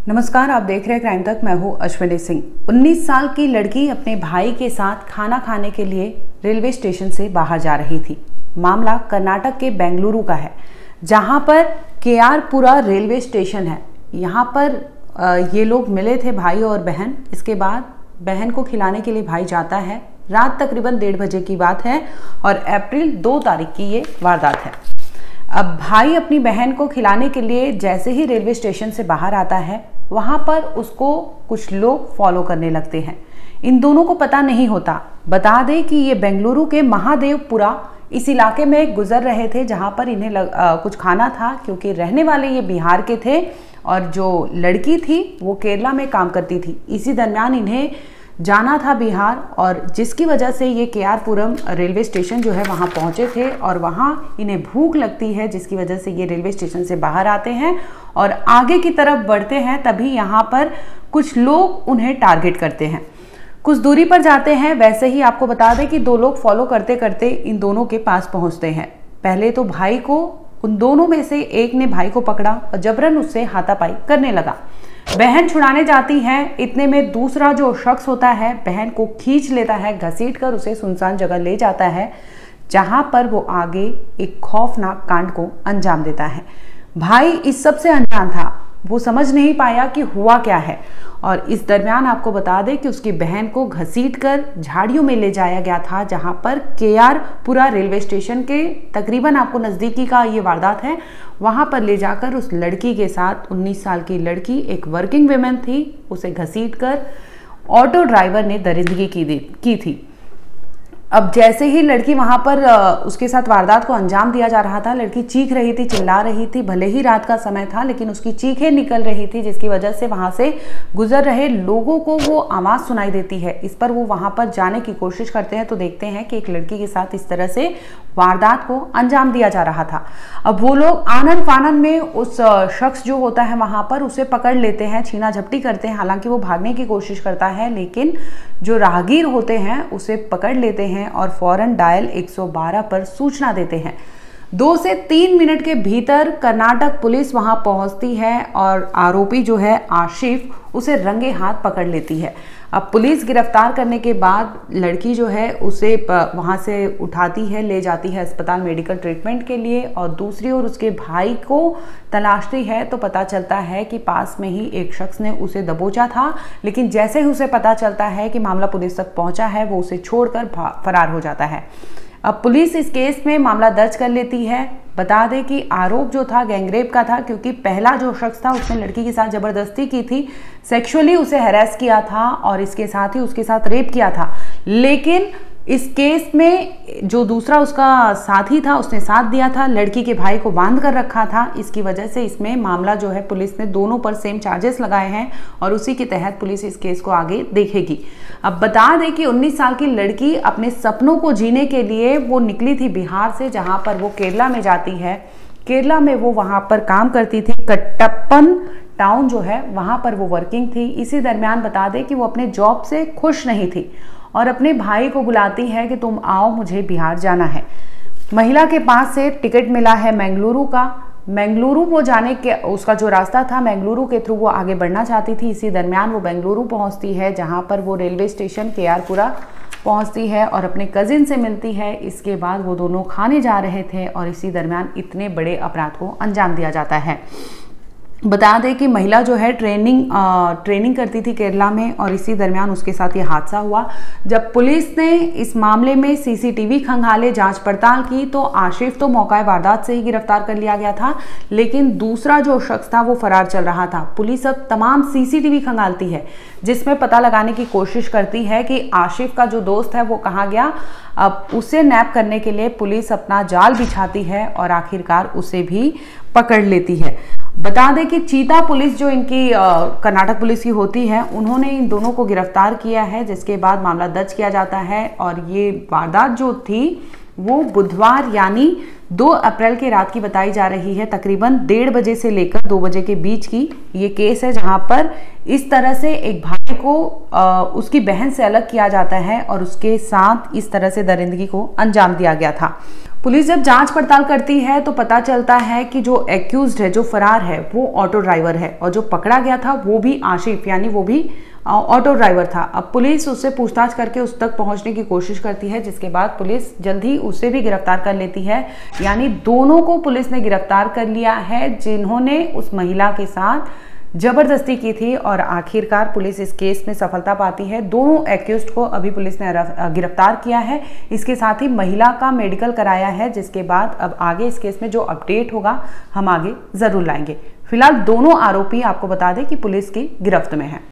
नमस्कार, आप देख रहे हैं क्राइम तक। मैं हूं अश्विनी सिंह। 19 साल की लड़की अपने भाई के साथ खाना खाने के लिए रेलवे स्टेशन से बाहर जा रही थी। मामला कर्नाटक के बेंगलुरु का है, जहां पर केआरपुरा रेलवे स्टेशन है। यहां पर ये लोग मिले थे, भाई और बहन। इसके बाद बहन को खिलाने के लिए भाई जाता है। रात तकरीबन 1:30 बजे की बात है और अप्रैल 2 तारीख की ये वारदात है। अब भाई अपनी बहन को खिलाने के लिए जैसे ही रेलवे स्टेशन से बाहर आता है, वहां पर उसको कुछ लोग फॉलो करने लगते हैं। इन दोनों को पता नहीं होता। बता दें कि ये बेंगलुरु के महादेवपुरा इस इलाके में गुजर रहे थे, जहां पर इन्हें कुछ खाना था, क्योंकि रहने वाले ये बिहार के थे और जो लड़की थी वो केरला में काम करती थी। इसी दरमियान इन्हें जाना था बिहार, और जिसकी वजह से ये केआरपुरम रेलवे स्टेशन जो है वहाँ पहुँचे थे और वहाँ इन्हें भूख लगती है, जिसकी वजह से ये रेलवे स्टेशन से बाहर आते हैं और आगे की तरफ बढ़ते हैं। तभी यहाँ पर कुछ लोग उन्हें टारगेट करते हैं। कुछ दूरी पर जाते हैं। वैसे ही आपको बता दें कि 2 लोग फॉलो करते करते इन दोनों के पास पहुँचते हैं। पहले तो भाई को, उन दोनों में से एक ने भाई को पकड़ा और जबरन उससे हाथापाई करने लगा। बहन छुड़ाने जाती है। इतने में दूसरा जो शख्स होता है बहन को खींच लेता है, घसीट कर उसे सुनसान जगह ले जाता है, जहां पर वो आगे एक खौफनाक कांड को अंजाम देता है। भाई इस सब से अनजान था, वो समझ नहीं पाया कि हुआ क्या है। और इस दरमियान आपको बता दें कि उसकी बहन को घसीटकर झाड़ियों में ले जाया गया था, जहां पर केआरपुरा रेलवे स्टेशन के तकरीबन आपको नज़दीकी का ये वारदात है। वहां पर ले जाकर उस लड़की के साथ, 19 साल की लड़की एक वर्किंग वुमेन थी, उसे घसीटकर ऑटो ड्राइवर ने दरिंदगी की थी। अब जैसे ही लड़की वहां पर उसके साथ वारदात को अंजाम दिया जा रहा था, लड़की चीख रही थी, चिल्ला रही थी। भले ही रात का समय था, लेकिन उसकी चीखें निकल रही थी, जिसकी वजह से वहां से गुजर रहे लोगों को वो आवाज सुनाई देती है। इस पर वो वहां पर जाने की कोशिश करते हैं तो देखते हैं कि एक लड़की के साथ इस तरह से वारदात को अंजाम दिया जा रहा था। अब वो लोग आनन फानन में उस शख्स जो होता है वहां पर उसे पकड़ लेते हैं, छीना झपटी करते हैं। हालांकि वो भागने की कोशिश करता है, लेकिन जो राहगीर होते हैं उसे पकड़ लेते हैं और फौरन डायल 112 पर सूचना देते हैं। 2 से 3 मिनट के भीतर कर्नाटक पुलिस वहां पहुंचती है और आरोपी जो है आशिफ, उसे रंगे हाथ पकड़ लेती है। अब पुलिस गिरफ्तार करने के बाद लड़की जो है उसे वहां से उठाती है, ले जाती है अस्पताल मेडिकल ट्रीटमेंट के लिए, और दूसरी ओर उसके भाई को तलाशती है तो पता चलता है कि पास में ही एक शख्स ने उसे दबोचा था। लेकिन जैसे ही उसे पता चलता है कि मामला पुलिस तक पहुंचा है, वो उसे छोड़कर फरार हो जाता है। अब पुलिस इस केस में मामला दर्ज कर लेती है। बता दें कि आरोप जो था गैंगरेप का था, क्योंकि पहला जो शख्स था उसने लड़की के साथ जबरदस्ती की थी, सेक्सुअली उसे हैरेस किया था और इसके साथ ही उसके साथ रेप किया था। लेकिन इस केस में जो दूसरा उसका साथी था उसने साथ दिया था, लड़की के भाई को बांध कर रखा था। इसकी वजह से इसमें मामला जो है पुलिस ने दोनों पर सेम चार्जेस लगाए हैं और उसी के तहत पुलिस इस केस को आगे देखेगी। अब बता दें कि 19 साल की लड़की अपने सपनों को जीने के लिए वो निकली थी बिहार से, जहां पर वो केरला में जाती है। केरला में वो वहां पर काम करती थी, कट्टप्पन टाउन जो है वहां पर वो वर्किंग थी। इसी दरमियान बता दें कि वो अपने जॉब से खुश नहीं थी और अपने भाई को बुलाती है कि तुम आओ, मुझे बिहार जाना है। महिला के पास से टिकट मिला है बेंगलुरु का। बेंगलुरु वो जाने के, उसका जो रास्ता था बेंगलुरु के थ्रू वो आगे बढ़ना चाहती थी। इसी दरमियान वो बेंगलुरु पहुंचती है, जहां पर वो रेलवे स्टेशन केआरपुरा पहुंचती है और अपने कजिन से मिलती है। इसके बाद वो दोनों खाने जा रहे थे और इसी दरमियान इतने बड़े अपराध को अंजाम दिया जाता है। बता दें कि महिला जो है ट्रेनिंग करती थी केरला में और इसी दरमियान उसके साथ ये हादसा हुआ। जब पुलिस ने इस मामले में सीसीटीवी खंगाले, जांच पड़ताल की, तो आशिफ तो मौका वारदात से ही गिरफ्तार कर लिया गया था, लेकिन दूसरा जो शख्स था वो फरार चल रहा था। पुलिस अब तमाम सीसीटीवी खंगालती है, जिसमें पता लगाने की कोशिश करती है कि आशिफ का जो दोस्त है वो कहाँ गया। अब उसे नैप करने के लिए पुलिस अपना जाल बिछाती है और आखिरकार उसे भी पकड़ लेती है। बता दें कि चीता पुलिस जो इनकी कर्नाटक पुलिस की होती है, उन्होंने इन दोनों को गिरफ्तार किया है, जिसके बाद मामला दर्ज किया जाता है। और ये वारदात जो थी वो बुधवार यानी 2 अप्रैल की रात की बताई जा रही है। तकरीबन 1:30 बजे से लेकर 2 बजे के बीच की ये केस है, जहां पर इस तरह से एक भाई को उसकी बहन से अलग किया जाता है और उसके साथ इस तरह से दरिंदगी को अंजाम दिया गया था। पुलिस जब जांच पड़ताल करती है तो पता चलता है कि जो एक्यूज्ड है, जो फरार है, वो ऑटो ड्राइवर है और जो पकड़ा गया था वो भी आशिफ यानी वो भी ऑटो ड्राइवर था। अब पुलिस उससे पूछताछ करके उस तक पहुंचने की कोशिश करती है, जिसके बाद पुलिस जल्द ही उसे भी गिरफ्तार कर लेती है। यानी दोनों को पुलिस ने गिरफ्तार कर लिया है जिन्होंने उस महिला के साथ जबरदस्ती की थी और आखिरकार पुलिस इस केस में सफलता पाती है। दोनों एक्यूज्ड को अभी पुलिस ने गिरफ्तार किया है। इसके साथ ही महिला का मेडिकल कराया है, जिसके बाद अब आगे इस केस में जो अपडेट होगा हम आगे जरूर लाएंगे। फिलहाल दोनों आरोपी आपको बता दें कि पुलिस की गिरफ्त में है।